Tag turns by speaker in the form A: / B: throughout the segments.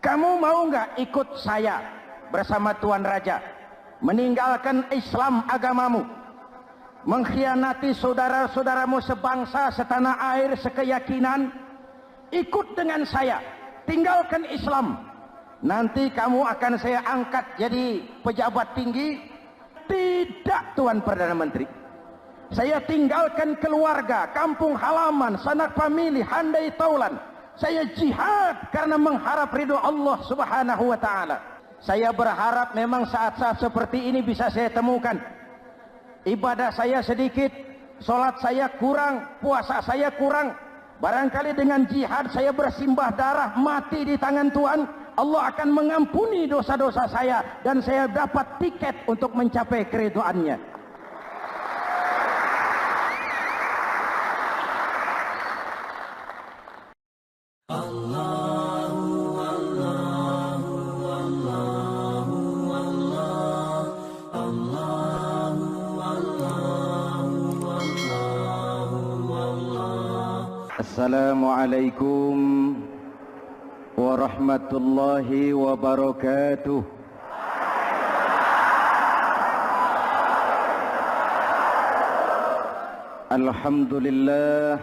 A: Kamu mau nggak ikut saya bersama Tuan Raja meninggalkan Islam agamamu, mengkhianati saudara-saudaramu sebangsa, setanah air, sekeyakinan? Ikut dengan saya, tinggalkan Islam. Nanti kamu akan saya angkat jadi pejabat tinggi. Tidak, Tuan Perdana Menteri. Saya tinggalkan keluarga, kampung halaman, sanak famili, handai taulan. Saya jihad karena mengharap ridho Allah Subhanahu wa ta'ala. Saya berharap memang saat-saat seperti ini bisa saya temukan. Ibadah saya sedikit, sholat saya kurang, puasa saya kurang. Barangkali dengan jihad saya bersimbah darah, mati di tangan Tuhan, Allah akan mengampuni dosa-dosa saya dan saya dapat tiket untuk mencapai keridhoannya. Assalamualaikum warahmatullahi wabarakatuh. Alhamdulillah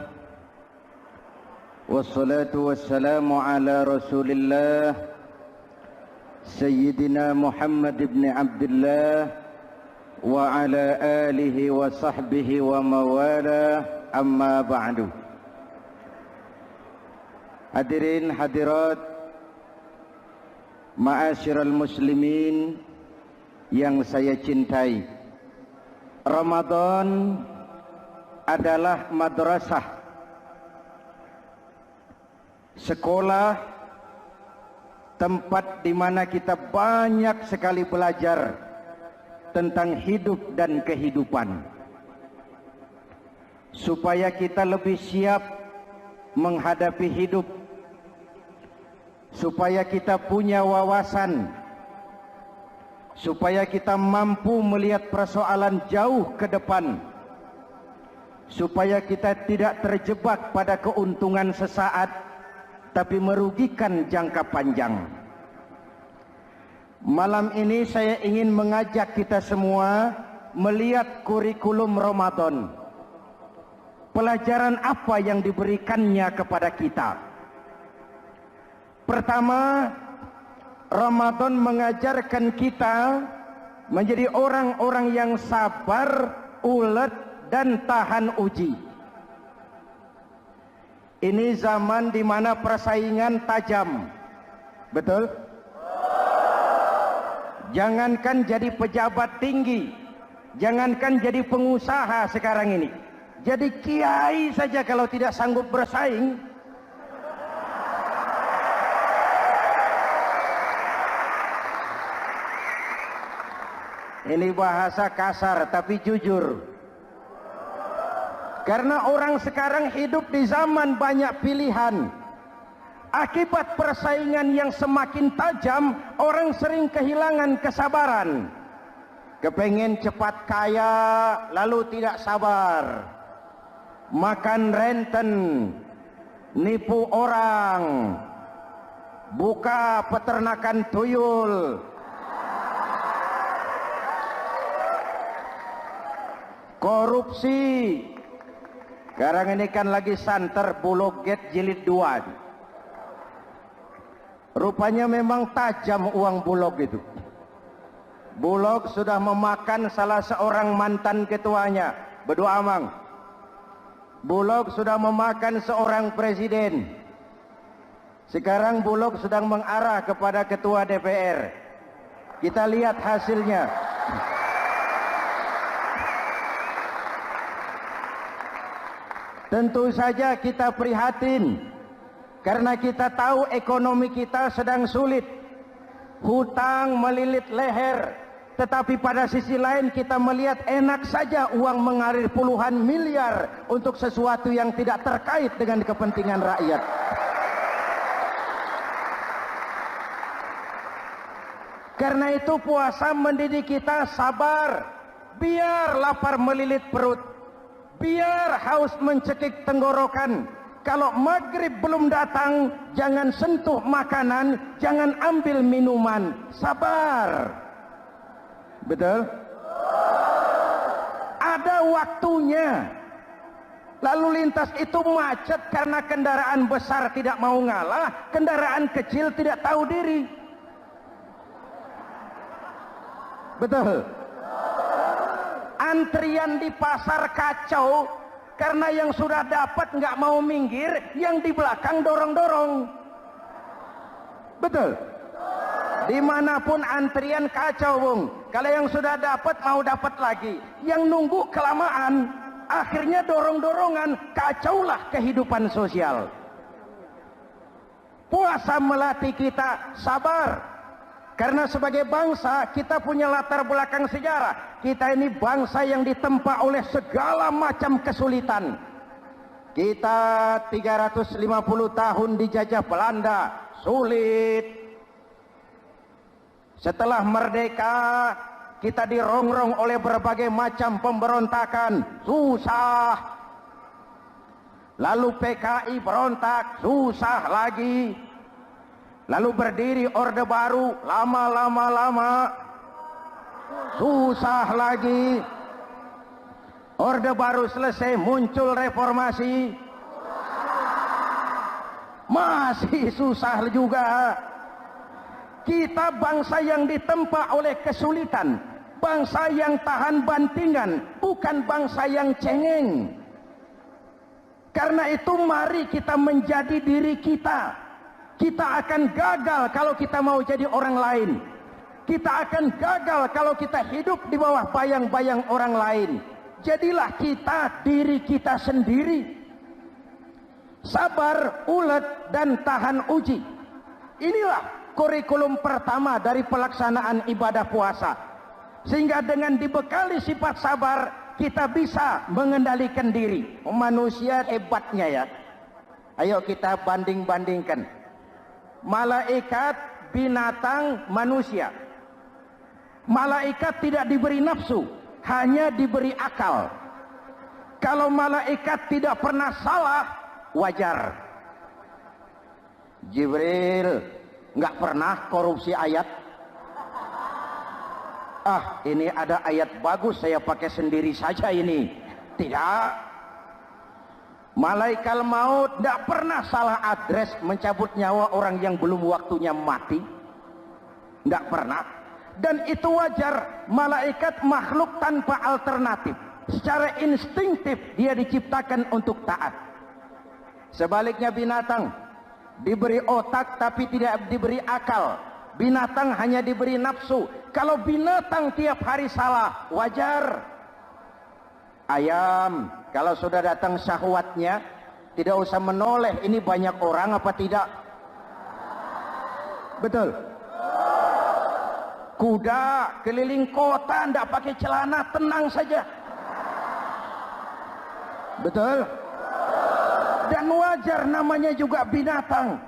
A: wassalatu wassalamu ala Rasulillah Sayyidina Muhammad ibn Abdullah wa ala alihi wa sahbihi wa mawala, amma ba'du. Hadirin hadirat, ma'asyiral muslimin yang saya cintai, Ramadan adalah madrasah, sekolah, tempat di mana kita banyak sekali belajar tentang hidup dan kehidupan, supaya kita lebih siap menghadapi hidup, supaya kita punya wawasan, supaya kita mampu melihat persoalan jauh ke depan, supaya kita tidak terjebak pada keuntungan sesaat tapi merugikan jangka panjang. Malam ini saya ingin mengajak kita semua melihat kurikulum Ramadan. Pelajaran apa yang diberikannya kepada kita? Pertama, Ramadan mengajarkan kita menjadi orang-orang yang sabar, ulet, dan tahan uji. Ini zaman di mana persaingan tajam. Betul? Jangankan jadi pejabat tinggi, jangankan jadi pengusaha sekarang ini, jadi kiai saja kalau tidak sanggup bersaing, ini bahasa kasar tapi jujur. Karena orang sekarang hidup di zaman banyak pilihan. Akibat persaingan yang semakin tajam, orang sering kehilangan kesabaran. Kepengen cepat kaya, lalu tidak sabar. Makan renten, nipu orang, buka peternakan tuyul, korupsi. Sekarang ini kan lagi santer Bulog Gate jilid 2. Rupanya memang tajam uang Bulog itu. Bulog sudah memakan salah seorang mantan ketuanya, Bedua Amang. Bulog sudah memakan seorang presiden. Sekarang Bulog sedang mengarah kepada ketua DPR. Kita lihat hasilnya. Tentu saja kita prihatin karena kita tahu ekonomi kita sedang sulit. Hutang melilit leher, tetapi pada sisi lain kita melihat enak saja uang mengalir puluhan miliar untuk sesuatu yang tidak terkait dengan kepentingan rakyat. Karena itu puasa mendidik kita sabar, biar lapar melilit perut, biar haus mencekik tenggorokan. Kalau maghrib belum datang, jangan sentuh makanan, jangan ambil minuman. Sabar. Betul? Ada waktunya. Lalu lintas itu macet karena kendaraan besar tidak mau ngalah, kendaraan kecil tidak tahu diri. Betul? Antrian di pasar kacau karena yang sudah dapat nggak mau minggir, yang di belakang dorong-dorong. Betul? Dimanapun antrian kacau, Bung. Kalau yang sudah dapat mau dapat lagi, yang nunggu kelamaan, akhirnya dorong-dorongan, kacaulah kehidupan sosial. Puasa melatih kita sabar. Karena sebagai bangsa kita punya latar belakang sejarah. Kita ini bangsa yang ditempa oleh segala macam kesulitan. Kita 350 tahun dijajah Belanda, sulit. Setelah merdeka, kita dirongrong oleh berbagai macam pemberontakan, susah. Lalu PKI berontak, susah lagi. Lalu berdiri Orde Baru, lama, susah lagi. Orde Baru selesai, muncul reformasi, masih susah juga. Kita bangsa yang ditempa oleh kesulitan, bangsa yang tahan bantingan, bukan bangsa yang cengeng. Karena itu mari kita menjadi diri kita. Kita akan gagal kalau kita mau jadi orang lain. Kita akan gagal kalau kita hidup di bawah bayang-bayang orang lain. Jadilah kita diri kita sendiri. Sabar, ulet, dan tahan uji. Inilah kurikulum pertama dari pelaksanaan ibadah puasa. Sehingga dengan dibekali sifat sabar, kita bisa mengendalikan diri. Manusia hebatnya ya. Ayo kita banding-bandingkan. Malaikat, binatang, manusia. Malaikat tidak diberi nafsu, hanya diberi akal. Kalau malaikat tidak pernah salah, wajar. Jibril nggak pernah korupsi ayat. Ah, ini ada ayat bagus, saya pakai sendiri saja ini. Tidak. Malaikat maut tidak pernah salah address mencabut nyawa orang yang belum waktunya mati. Tidak pernah. Dan itu wajar. Malaikat makhluk tanpa alternatif. Secara instinktif dia diciptakan untuk taat. Sebaliknya binatang diberi otak tapi tidak diberi akal. Binatang hanya diberi nafsu. Kalau binatang tiap hari salah, wajar. Ayam, kalau sudah datang syahwatnya, tidak usah menoleh, ini banyak orang apa tidak. Betul. Kuda keliling kota, tidak pakai celana, tenang saja. Betul. Dan wajar, namanya juga binatang.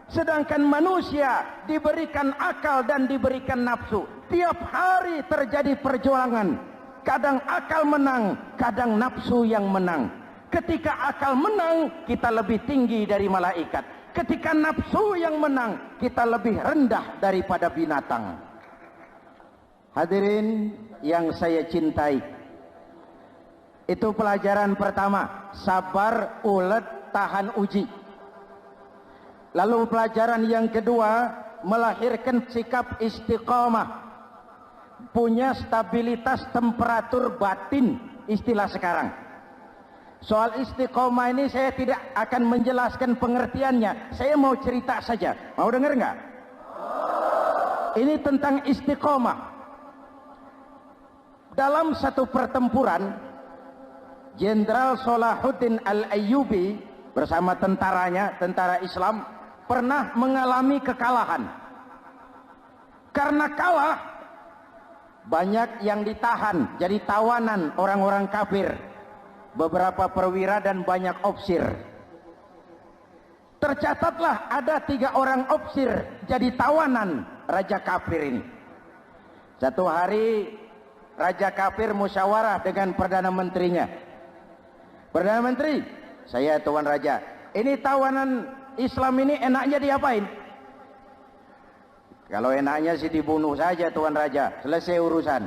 A: Sedangkan manusia diberikan akal dan diberikan nafsu. Tiap hari terjadi perjuangan. Kadang akal menang, kadang nafsu yang menang. Ketika akal menang, kita lebih tinggi dari malaikat. Ketika nafsu yang menang, kita lebih rendah daripada binatang. Hadirin yang saya cintai, itu pelajaran pertama, sabar, ulet, tahan uji. Lalu pelajaran yang kedua, melahirkan sikap istiqamah. Punya stabilitas temperatur batin, istilah sekarang. Soal istiqomah ini saya tidak akan menjelaskan pengertiannya. Saya mau cerita saja. Mau dengar nggak? Ini tentang istiqomah. Dalam satu pertempuran, Jenderal Salahuddin Al-Ayyubi bersama tentaranya, tentara Islam, pernah mengalami kekalahan. Karena kalah, banyak yang ditahan jadi tawanan orang-orang kafir, beberapa perwira dan banyak opsir. Tercatatlah ada 3 orang opsir jadi tawanan raja kafir ini. Satu hari raja kafir musyawarah dengan perdana menterinya. Perdana menteri, saya tuan raja, Ini tawanan Islam ini enaknya diapain? Kalau enaknya sih dibunuh saja Tuan Raja, selesai urusan.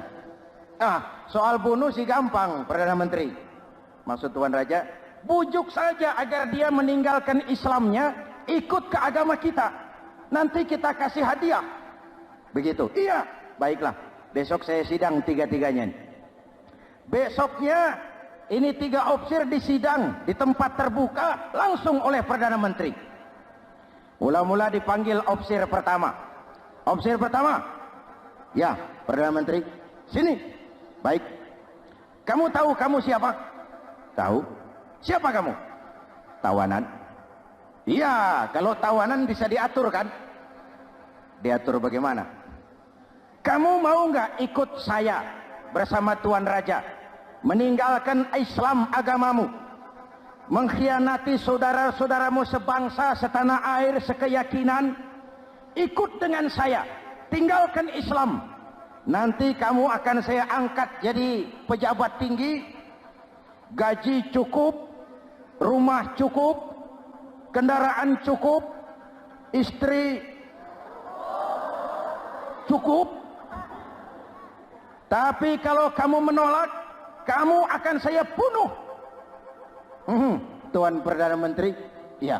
A: Soal bunuh sih gampang, Perdana Menteri. Maksud Tuan Raja, bujuk saja agar dia meninggalkan Islamnya, ikut ke agama kita. Nanti kita kasih hadiah. Begitu. Iya, baiklah. Besok saya sidang tiga-tiganya. Besoknya ini 3 opsir disidang di tempat terbuka langsung oleh Perdana Menteri. Mula-mula dipanggil opsir pertama. Opsir pertama, ya Perdana Menteri, sini. Baik. Kamu tahu kamu siapa? Tahu. Siapa kamu? Tawanan. Iya, kalau tawanan bisa diatur kan? Diatur bagaimana? Kamu mau nggak ikut saya bersama Tuan Raja meninggalkan Islam agamamu, mengkhianati saudara-saudaramu sebangsa, setanah air, sekeyakinan? Ikut dengan saya, tinggalkan Islam. Nanti kamu akan saya angkat jadi pejabat tinggi, gaji cukup, rumah cukup, kendaraan cukup, istri cukup. Tapi kalau kamu menolak, kamu akan saya bunuh. Tuan Perdana Menteri, iya.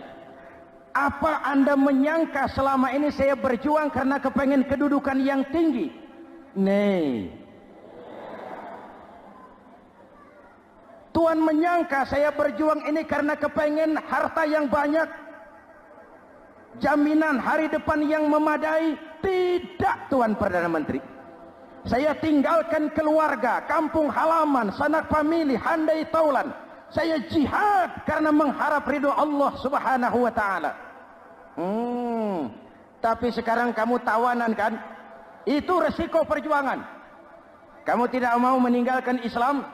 A: Apa Anda menyangka selama ini saya berjuang karena kepengen kedudukan yang tinggi? Nih. Tuan menyangka saya berjuang ini karena kepengen harta yang banyak, jaminan hari depan yang memadai? Tidak, Tuan Perdana Menteri. Saya tinggalkan keluarga, kampung halaman, sanak famili, handai taulan. Saya jihad karena mengharap ridho Allah Subhanahu wa ta'ala. Tapi sekarang kamu tawanan kan? Itu resiko perjuangan. Kamu tidak mau meninggalkan Islam?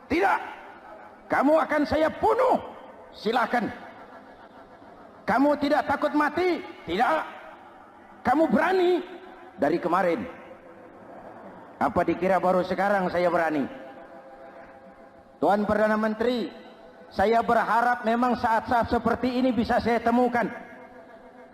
A: Tidak. Kamu akan saya bunuh. Silakan. Kamu tidak takut mati? Tidak. Kamu berani? Dari kemarin. Apa dikira baru sekarang saya berani? Tuan Perdana Menteri, saya berharap memang saat-saat seperti ini bisa saya temukan.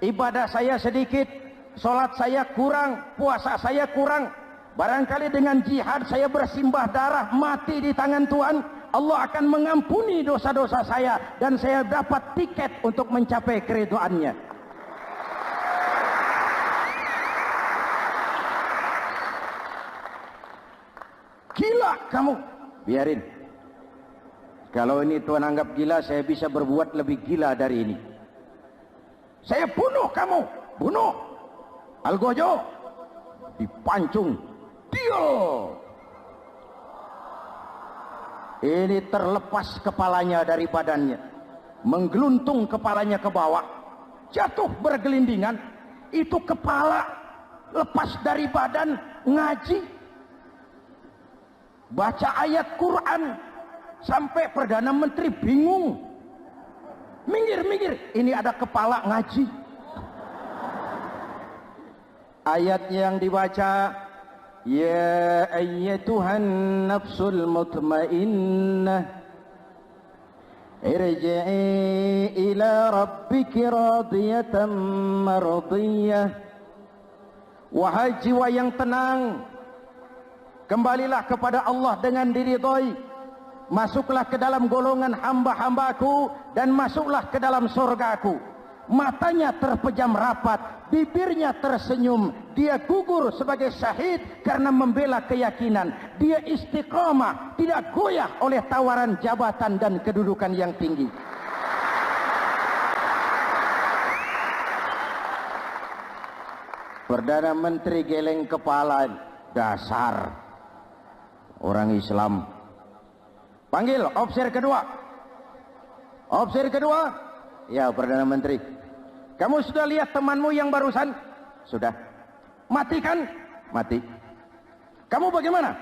A: Ibadah saya sedikit, sholat saya kurang, puasa saya kurang. Barangkali dengan jihad saya bersimbah darah, mati di tangan Tuhan, Allah akan mengampuni dosa-dosa saya dan saya dapat tiket untuk mencapai keridhaannya. Gila kamu, biarin. Kalau ini Tuan anggap gila, saya bisa berbuat lebih gila dari ini. Saya bunuh kamu, bunuh. Algojo dipancung, deal. Ini terlepas kepalanya dari badannya, menggeluntung kepalanya ke bawah, jatuh bergelindingan. Itu kepala lepas dari badan, ngaji, baca ayat Quran. Sampai Perdana Menteri bingung. Minggir, ini ada kepala ngaji. Ayat yang dibaca, ya ayyatuhan nafsul mutmainnah, irji'i ila rabbiki radiyatan mardiyah. Wahai jiwa yang tenang, kembalilah kepada Allah dengan diridhoi. Masuklah ke dalam golongan hamba-hambaku dan masuklah ke dalam surgaku. Matanya terpejam rapat, bibirnya tersenyum. Dia gugur sebagai syahid karena membela keyakinan. Dia istiqamah, tidak goyah oleh tawaran jabatan dan kedudukan yang tinggi. Perdana Menteri geleng kepala, dasar orang Islam. Panggil opsir kedua. Opsir kedua, ya Perdana Menteri. Kamu sudah lihat temanmu yang barusan? Sudah. Mati kan? Mati. Kamu bagaimana?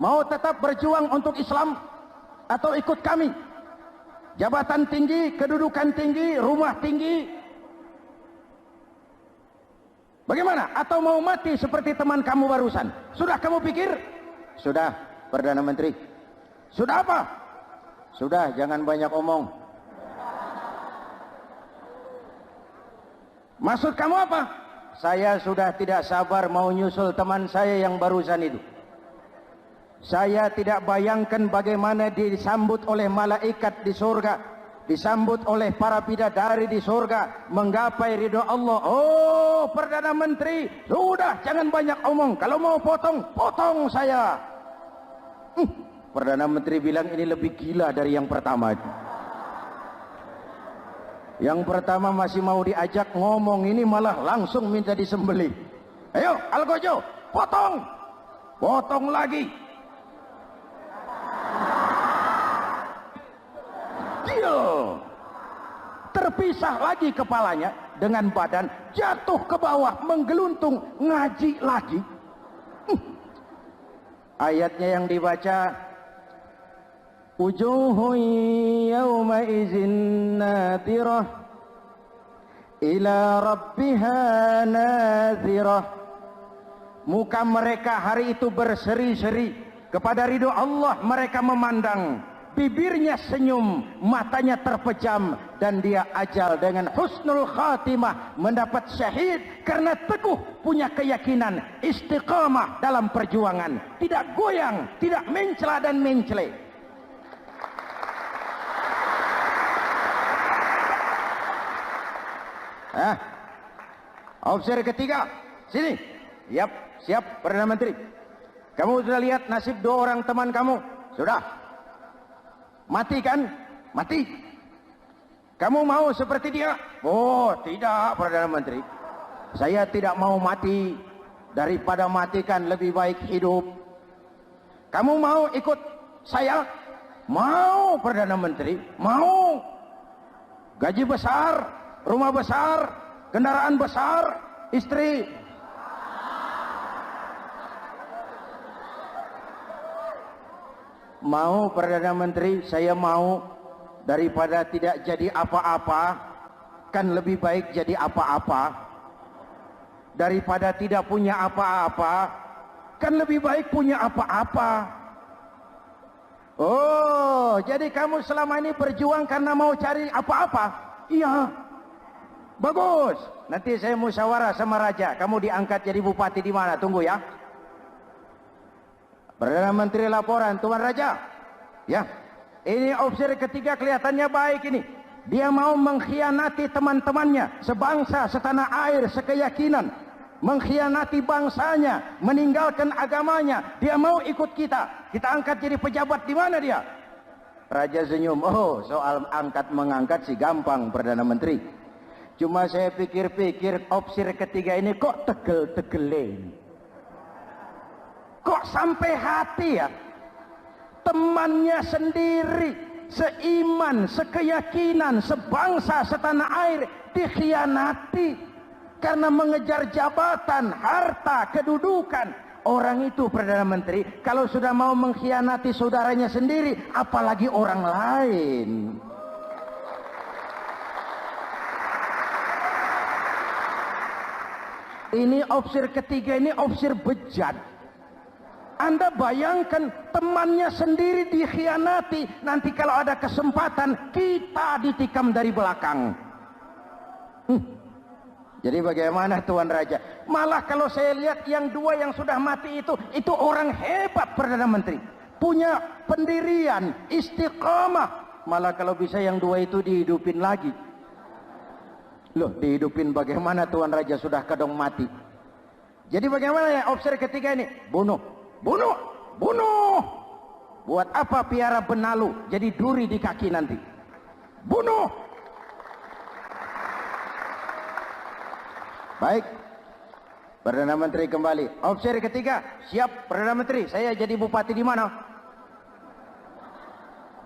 A: Mau tetap berjuang untuk Islam atau ikut kami? Jabatan tinggi, kedudukan tinggi, rumah tinggi. Bagaimana? Atau mau mati seperti teman kamu barusan? Sudah kamu pikir? Sudah, Perdana Menteri. Sudah apa? Sudah, jangan banyak omong. Maksud kamu apa? Saya sudah tidak sabar mau nyusul teman saya yang barusan itu. Saya tidak bayangkan bagaimana dia disambut oleh malaikat di surga, disambut oleh para bidadari di surga, menggapai ridho Allah. Oh, Perdana Menteri, sudah jangan banyak omong. Kalau mau potong, potong saya. Perdana Menteri bilang ini lebih gila dari yang pertama. Yang pertama masih mau diajak ngomong, ini malah langsung minta disembelih. Ayo, Algojo, potong. Potong lagi. Terpisah lagi kepalanya dengan badan, jatuh ke bawah, menggeluntung, ngaji lagi. Ayatnya yang dibaca, wujuhun yawma izin nadirah ila rabbiha nadirah. Muka mereka hari itu berseri-seri kepada ridho Allah. Mereka memandang, bibirnya senyum, matanya terpejam, dan dia ajal dengan husnul khatimah, mendapat syahid karena teguh punya keyakinan, istiqamah dalam perjuangan, tidak goyang, tidak mencela dan mencele. Officer ketiga, sini. Yap, siap Perdana Menteri. Kamu sudah lihat nasib 2 orang teman kamu? Sudah. Mati kan? Mati. Kamu mau seperti dia? Oh, tidak Perdana Menteri. Saya tidak mau mati. Daripada matikan lebih baik hidup. Kamu mau ikut saya? Mau Perdana Menteri? Mau. Gaji besar, rumah besar, kendaraan besar, istri. Mau Perdana Menteri, saya mau. Daripada tidak jadi apa-apa, kan lebih baik jadi apa-apa. Daripada tidak punya apa-apa, kan lebih baik punya apa-apa. Oh, jadi kamu selama ini berjuang karena mau cari apa-apa? Iya. Bagus. Nanti saya musyawarah sama Raja. Kamu diangkat jadi bupati di mana? Tunggu ya. Perdana Menteri laporan, Tuan Raja. Ya, ini officer ketiga kelihatannya baik ini. Dia mau mengkhianati teman-temannya, sebangsa, setanah air, sekeyakinan. Mengkhianati bangsanya, meninggalkan agamanya. Dia mau ikut kita. Kita angkat jadi pejabat di mana dia? Raja senyum. Oh, soal angkat mengangkat sih gampang Perdana Menteri. Cuma saya pikir-pikir officer ketiga ini kok tegel-tegelin. Kok sampai hati ya? Temannya sendiri, seiman, sekeyakinan, sebangsa, setanah air dikhianati karena mengejar jabatan, harta, kedudukan. Orang itu Perdana Menteri kalau sudah mau mengkhianati saudaranya sendiri, apalagi orang lain. Ini officer ketiga, ini officer bejat. Anda bayangkan temannya sendiri dikhianati. Nanti kalau ada kesempatan kita ditikam dari belakang. Jadi bagaimana Tuan Raja? Malah kalau saya lihat yang 2 yang sudah mati itu orang hebat Perdana Menteri. Punya pendirian, istiqamah. Malah kalau bisa yang 2 itu dihidupin lagi. Loh, dihidupin bagaimana Tuan Raja, sudah kadang mati. Jadi bagaimana ya officer ketiga ini? Bunuh. Bunuh, bunuh. Buat apa piara benalu jadi duri di kaki nanti? Bunuh. Baik, Perdana Menteri kembali. Officer ketiga, siap Perdana Menteri. Saya jadi bupati di mana?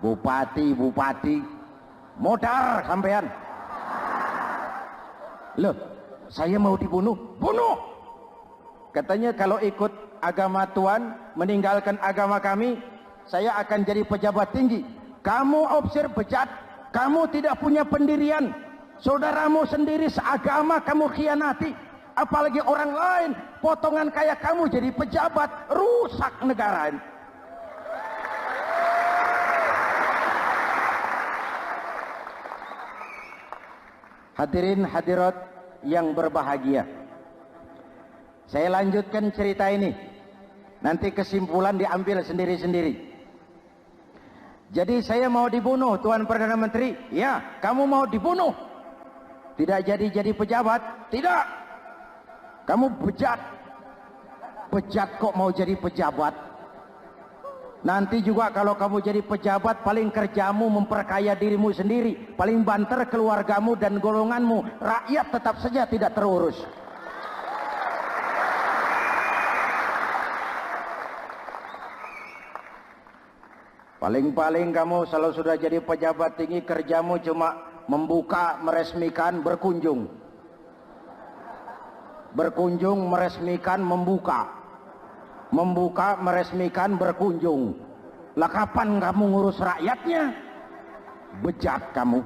A: Bupati, modar sampean. Loh, saya mau dibunuh. Bunuh. Katanya kalau ikut agama Tuhan, meninggalkan agama kami, saya akan jadi pejabat tinggi. Kamu officer bejat, kamu tidak punya pendirian. Saudaramu sendiri seagama kamu khianati, apalagi orang lain. Potongan kayak kamu jadi pejabat, rusak negara. Hadirin hadirat yang berbahagia. Saya lanjutkan cerita ini. Nanti kesimpulan diambil sendiri-sendiri. Jadi saya mau dibunuh, Tuan Perdana Menteri. Ya, kamu mau dibunuh. Tidak jadi pejabat? Tidak. Kamu bejat. Bejat kok mau jadi pejabat? Nanti juga kalau kamu jadi pejabat, paling kerjamu memperkaya dirimu sendiri, paling banter keluargamu dan golonganmu, rakyat tetap saja tidak terurus. Paling-paling kamu kalau sudah jadi pejabat tinggi, kerjamu cuma membuka, meresmikan, berkunjung. Berkunjung, meresmikan, membuka. Membuka, meresmikan, berkunjung. Lah kapan kamu ngurus rakyatnya? Bejat kamu.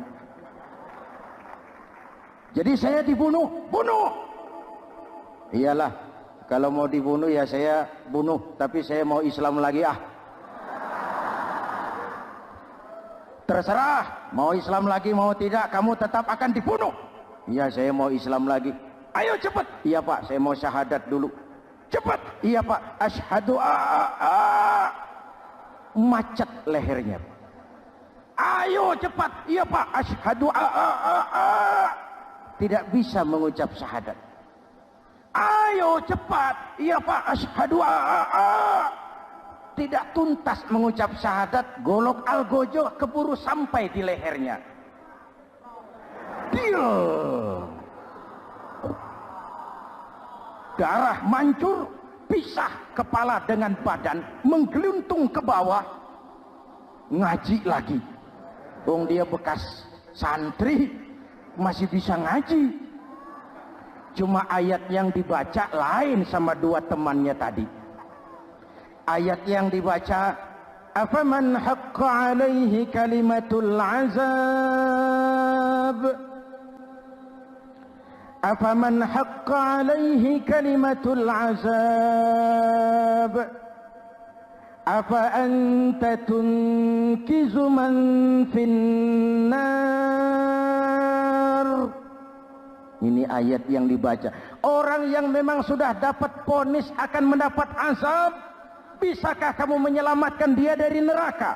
A: Jadi saya dibunuh, bunuh. Iyalah, kalau mau dibunuh ya saya bunuh, tapi saya mau Islam lagi ah. Terserah, mau Islam lagi mau tidak, kamu tetap akan dibunuh. Iya, saya mau Islam lagi. Ayo cepat. Iya Pak, saya mau syahadat dulu. Cepat. Iya Pak, asyhadu macet lehernya. Ayo cepat. Iya Pak, asyhadu tidak bisa mengucap syahadat. Ayo cepat. Iya Pak, asyhadu tidak tuntas mengucap syahadat, golok algojo keburu sampai di lehernya. Dia darah mancur, pisah kepala dengan badan, menggeluntung ke bawah, ngaji lagi. Wong dia bekas santri, masih bisa ngaji. Cuma ayat yang dibaca lain sama dua temannya tadi. Ayat yang dibaca, afaman haqqa alaihi kalimatul azab, afaman haqqa alaihi kalimatul azab, afa anta tunkizu man finnar. Ini ayat yang dibaca. Orang yang memang sudah dapat vonis akan mendapat azab, bisakah kamu menyelamatkan dia dari neraka?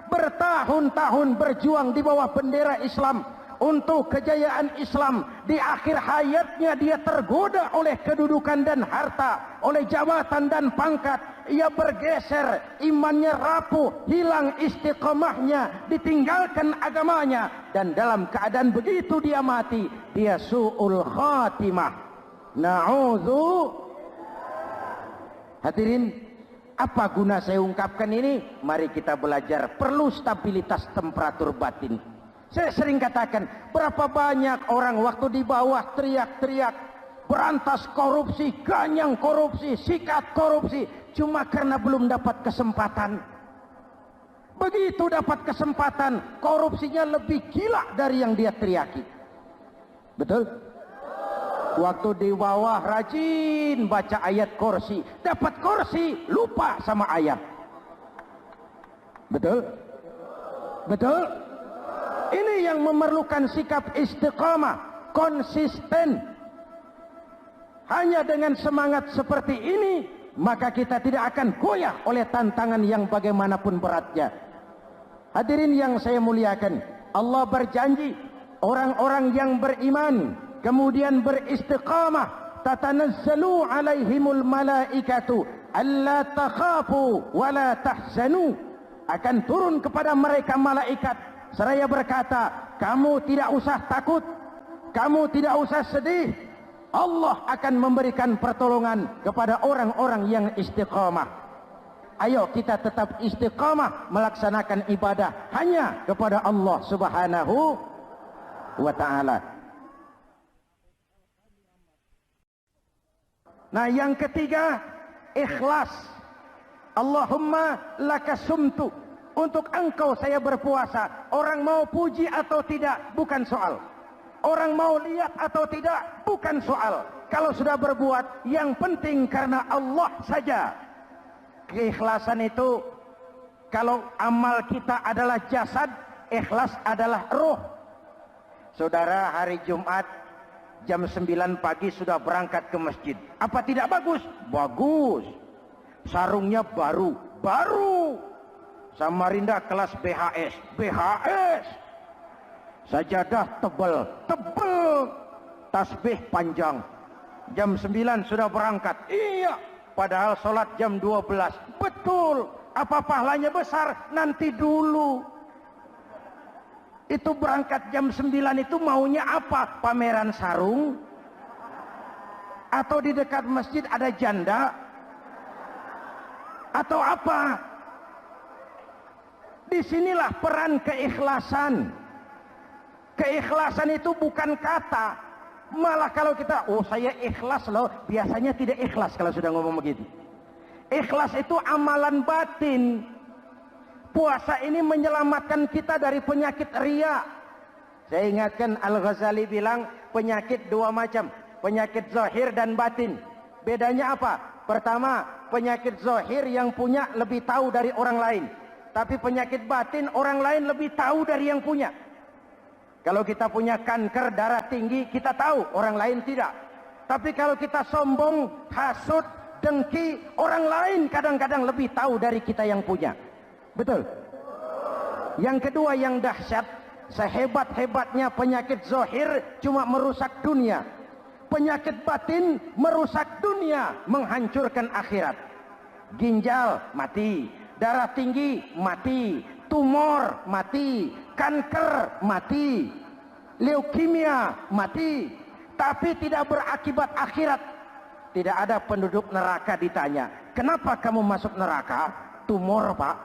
A: Bertahun-tahun berjuang di bawah bendera Islam untuk kejayaan Islam, di akhir hayatnya dia tergoda oleh kedudukan dan harta, oleh jabatan dan pangkat. Ia bergeser, imannya rapuh, hilang istiqamahnya, ditinggalkan agamanya, dan dalam keadaan begitu dia mati, dia su'ul khatimah. Na'udzu. Hadirin, apa guna saya ungkapkan ini? Mari kita belajar, perlu stabilitas temperatur batin. Saya sering katakan, berapa banyak orang waktu di bawah teriak-teriak, berantas korupsi, ganyang korupsi, sikat korupsi, cuma karena belum dapat kesempatan. Begitu dapat kesempatan, korupsinya lebih gila dari yang dia teriaki. Betul? Waktu di bawah rajin baca ayat kursi, dapat kursi, lupa sama ayat. Betul? Betul? Ini yang memerlukan sikap istiqamah, konsisten. Hanya dengan semangat seperti ini, maka kita tidak akan goyah oleh tantangan yang bagaimanapun beratnya. Hadirin yang saya muliakan, Allah berjanji, orang-orang yang beriman, kemudian beristiqamah, tatanazzalu alaihimul malaikatu alla takhafu wa la tahzanu. Akan turun kepada mereka malaikat, seraya berkata, kamu tidak usah takut, kamu tidak usah sedih. Allah akan memberikan pertolongan kepada orang-orang yang istiqamah. Ayo kita tetap istiqamah melaksanakan ibadah hanya kepada Allah Subhanahu wa ta'ala. Nah, yang ketiga, ikhlas. Allahumma laka sumtu. Untuk engkau saya berpuasa. Orang mau puji atau tidak bukan soal. Orang mau lihat atau tidak bukan soal. Kalau sudah berbuat, yang penting karena Allah saja. Keikhlasan itu, kalau amal kita adalah jasad, ikhlas adalah ruh. Saudara, hari Jumat jam 9 pagi sudah berangkat ke masjid. Apa tidak bagus? Bagus. Sarungnya baru. Samarinda kelas BHS. Sajadah tebal. Tasbih panjang. Jam 9 sudah berangkat. Iya. Padahal sholat jam 12. Betul. Apa pahalanya besar? Nanti dulu. Itu berangkat jam 9 itu maunya apa? Pameran sarung? Atau di dekat masjid ada janda? Atau apa? Disinilah peran keikhlasan. Keikhlasan itu bukan kata. Malah kalau kita, oh saya ikhlas loh, biasanya tidak ikhlas kalau sudah ngomong begitu. Ikhlas itu amalan batin. Puasa ini menyelamatkan kita dari penyakit riya. Saya ingatkan Al-Ghazali bilang penyakit dua macam. Penyakit zahir dan batin. Bedanya apa? Pertama, penyakit zahir yang punya lebih tahu dari orang lain. Tapi penyakit batin orang lain lebih tahu dari yang punya. Kalau kita punya kanker darah tinggi, kita tahu, orang lain tidak. Tapi kalau kita sombong, hasut, dengki, orang lain kadang-kadang lebih tahu dari kita yang punya. Betul. Yang kedua yang dahsyat, sehebat-hebatnya penyakit zahir cuma merusak dunia. Penyakit batin merusak dunia, menghancurkan akhirat. Ginjal mati, darah tinggi mati, tumor mati, kanker mati, leukemia mati. Tapi tidak berakibat akhirat. Tidak ada penduduk neraka ditanya, kenapa kamu masuk neraka? Tumor, Pak.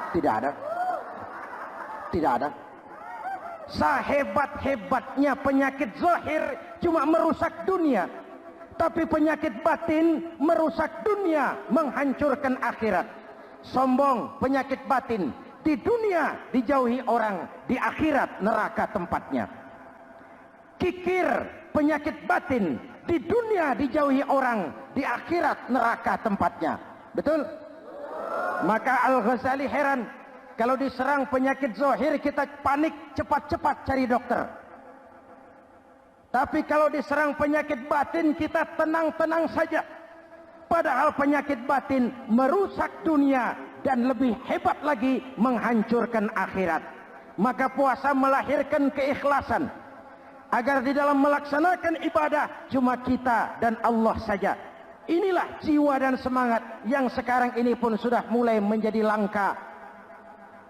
A: Tidak ada. Tidak ada. Sehebat-hebatnya penyakit zahir cuma merusak dunia. Tapi penyakit batin merusak dunia, menghancurkan akhirat. Sombong, penyakit batin. Di dunia dijauhi orang, di akhirat neraka tempatnya. Kikir, penyakit batin. Di dunia dijauhi orang, di akhirat neraka tempatnya. Betul? Maka Al-Ghazali heran, kalau diserang penyakit zahir kita panik, cepat-cepat cari dokter. Tapi kalau diserang penyakit batin kita tenang-tenang saja. Padahal penyakit batin merusak dunia dan lebih hebat lagi menghancurkan akhirat. Maka puasa melahirkan keikhlasan. Agar di dalam melaksanakan ibadah cuma kita dan Allah saja. Inilah jiwa dan semangat yang sekarang ini pun sudah mulai menjadi langka.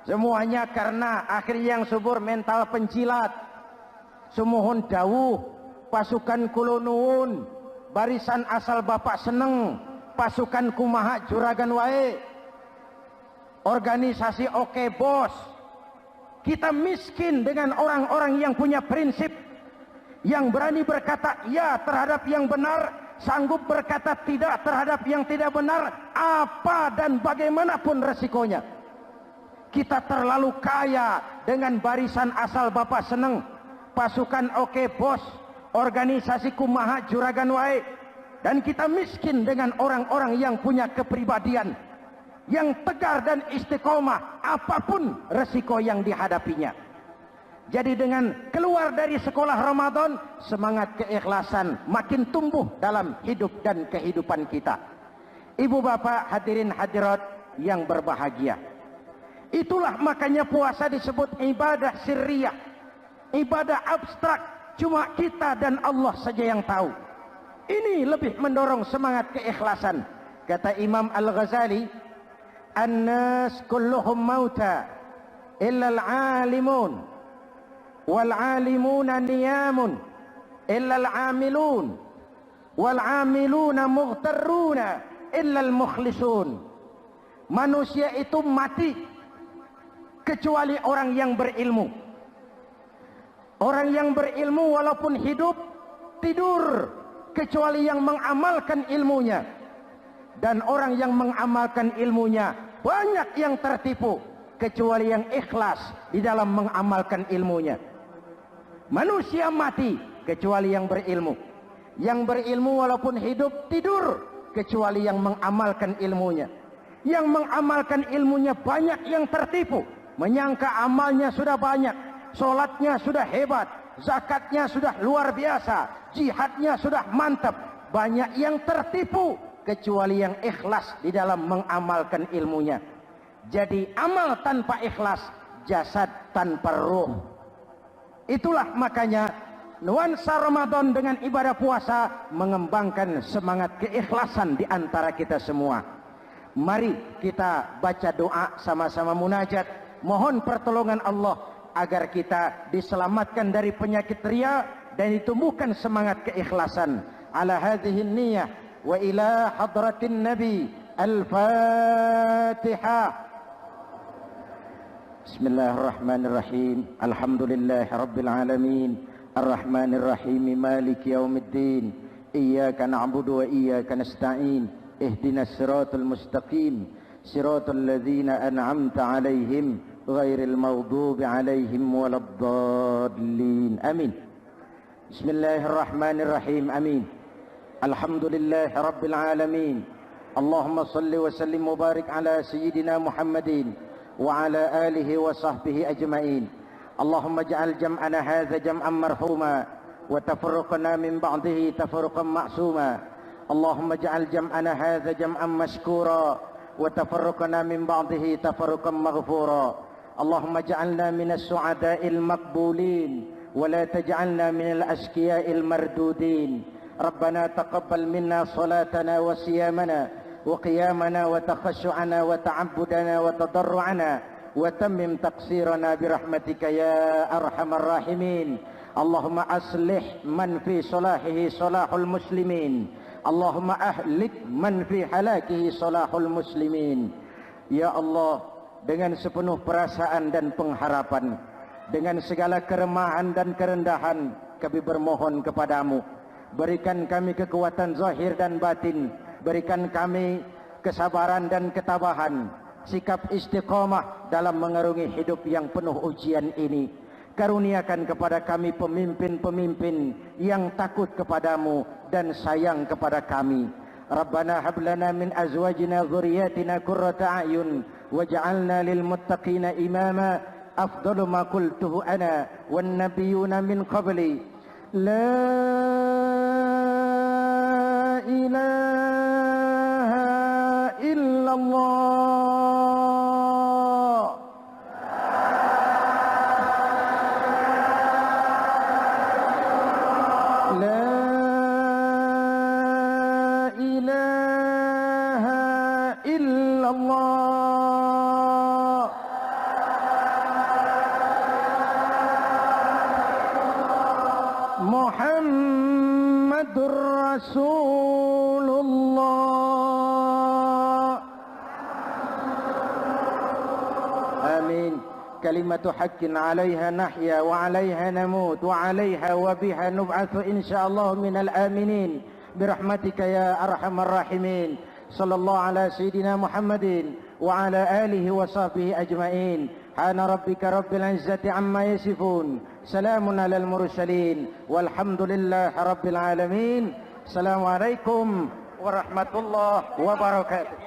A: Semuanya karena akhirnya yang subur mental penjilat. Sumuhun dawuh, pasukan kulunuun, barisan asal bapak seneng, pasukan kumaha juragan wae, organisasi oke bos. Kita miskin dengan orang-orang yang punya prinsip, yang berani berkata ya terhadap yang benar, sanggup berkata tidak terhadap yang tidak benar, apa dan bagaimanapun resikonya. Kita terlalu kaya dengan barisan asal bapak seneng, pasukan oke bos, organisasi kumaha juragan wae, dan kita miskin dengan orang-orang yang punya kepribadian, yang tegar dan istiqomah apapun resiko yang dihadapinya. Jadi dengan keluar dari sekolah Ramadan, semangat keikhlasan makin tumbuh dalam hidup dan kehidupan kita. Ibu bapak hadirin hadirat yang berbahagia. Itulah makanya puasa disebut ibadah sirriyah. Ibadah abstrak, cuma kita dan Allah saja yang tahu. Ini lebih mendorong semangat keikhlasan. Kata Imam Al-Ghazali, "An-nas kulluhum mauta illa al-alimun. Wal-alimuna niyamun illa al-amilun. Wal-amiluna mughtarruna illa al-mukhlisun." Manusia itu mati kecuali orang yang berilmu. Orang yang berilmu walaupun hidup tidur kecuali yang mengamalkan ilmunya. Dan orang yang mengamalkan ilmunya banyak yang tertipu kecuali yang ikhlas di dalam mengamalkan ilmunya. Manusia mati kecuali yang berilmu. Yang berilmu walaupun hidup tidur kecuali yang mengamalkan ilmunya. Yang mengamalkan ilmunya banyak yang tertipu, menyangka amalnya sudah banyak, sholatnya sudah hebat, zakatnya sudah luar biasa, jihadnya sudah mantap. Banyak yang tertipu kecuali yang ikhlas di dalam mengamalkan ilmunya. Jadi amal tanpa ikhlas, jasad tanpa ruh. Itulah makanya nuansa Ramadan dengan ibadah puasa mengembangkan semangat keikhlasan di antara kita semua. Mari kita baca doa sama-sama munajat, mohon pertolongan Allah agar kita diselamatkan dari penyakit riya dan ditumbuhkan semangat keikhlasan. Ala hadhihi niyyah wa ila hadratin nabi. Al-Fatihah. Bismillahirrahmanirrahim. Alhamdulillahi rabbil alamin. Ar-Rahmanir Rahim. Maliki yaumiddin. Iyyaka na'budu wa iyyaka nasta'in. Ihdinas siratal mustaqim. Siratal ladzina an'amta 'alaihim ghairil maghdubi 'alaihim waladdallin. Amin. Bismillahirrahmanirrahim. Amin. Alhamdulillahi rabbil alamin. Allahumma salli wa sallim wa barik ala sayyidina Muhammadin wa ala alihi wa sahbihi ajma'in. Allahumma ja'al jam'ana hadha jam'an marhuma wa tafarruqana min ba'dihi tafarruqan ma'suma. Allahumma ja'al jam'ana hadha jam'an mashkura wa tafarruqana min ba'dihi tafarruqan maghfura. Allahumma ja'alna minas su'ada'il maqbulin wa la taj'alna minal ashqiya'il mardudin. Rabbana taqabbal minna salatana wa siyamana wa qiyamana wa takhashu'ana wa ta'abbudana wa tadarru'ana wa tammim taqsirana birahmatika ya arhamar rahimin. Allahumma aslih man fi salahihi salahul muslimin. Allahumma ahlik man fi halakihi salahul muslimin. Ya Allah, dengan sepenuh perasaan dan pengharapan, dengan segala keremahan dan kerendahan, kami bermohon kepadamu, berikan kami kekuatan zahir dan batin, berikan kami kesabaran dan ketabahan, sikap istiqamah dalam mengarungi hidup yang penuh ujian ini. Karuniakan kepada kami pemimpin-pemimpin yang takut kepadamu dan sayang kepada kami. Rabbana hab lana min azwajina dzurriyyatina qurrata a'yun waj'alna lil muttaqina imama. Afdalu ma qultuhu ana wan nabiyyuna min qabli. La ilaha illallah. Muhammadur Rasulullah. Amin. Kalimatu haqqin 'alaiha nahya wa 'alaiha namut wa 'alaiha wa biha nub'atsu insyaallah minal aminin birahmatika ya arhamar rahimin. Sallallahu ala sayyidina Muhammadin wa ala alihi wa sahbihi ajma'in. Hana rabbika rabbil izzati amma yasifun. Salamun alal mursalin. Walhamdulillahi rabbil alamin. Assalamualaikum warahmatullahi wabarakatuh.